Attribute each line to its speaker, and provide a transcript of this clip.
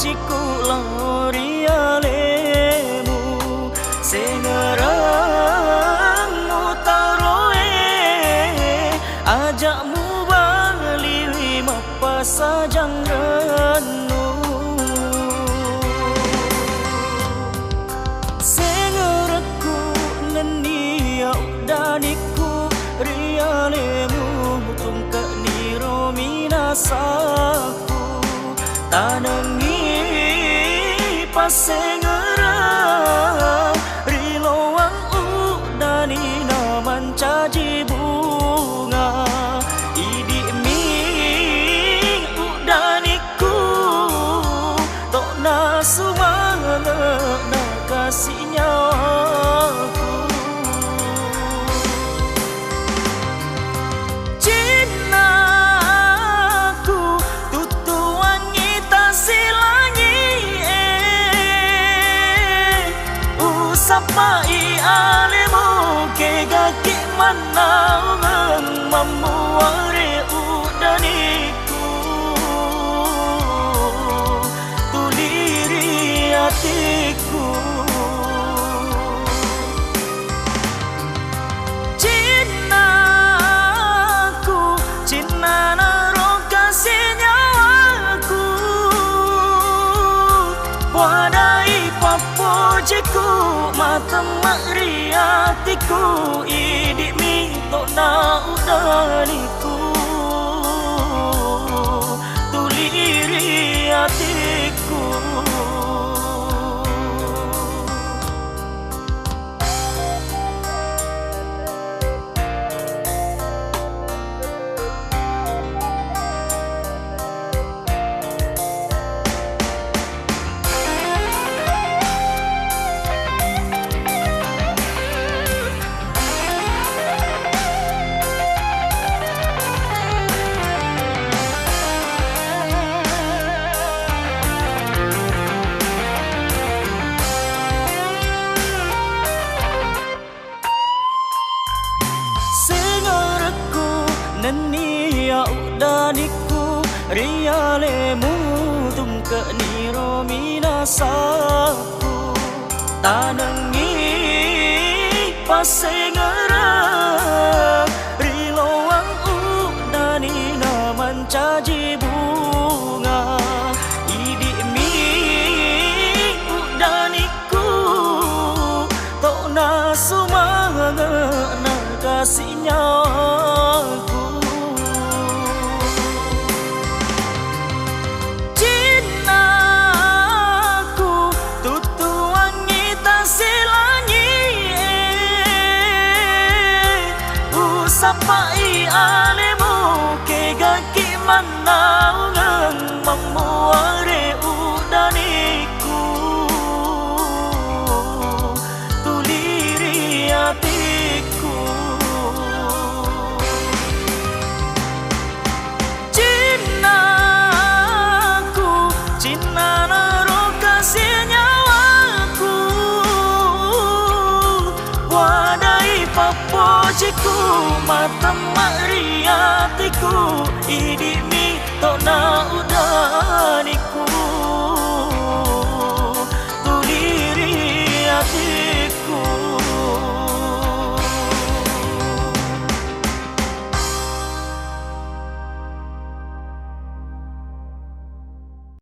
Speaker 1: ciku ria lemu sengerang mutaroe ajakmu bali mapa sajang renu sengerku nenia daniku ria lemu tungka niro minasaku tanangi pasengerang riloang udani naman caji bunga idi mi udaniku tok na sumanga na kasihnya aku sapai alemu ke gaki manau ngang mamuare udaniku tuliri hatiku cintaku cinta naro kasihnya aku wadai papojiku mata mariatiku idik minto na udaniku tuliri hatiku nenia udaniku ria lemu tungka niro minasaku tanangi pasengerang riloang udani naman caji bunga idi mi udaniku tok na sumanga na kasihnya aku sapai alemu ke gaki manau ngang mamuare udaniku tuliri hatiku cintaku cinta naro kasihnya aku wadai papojiku mata mariatiku idi mi tok na udah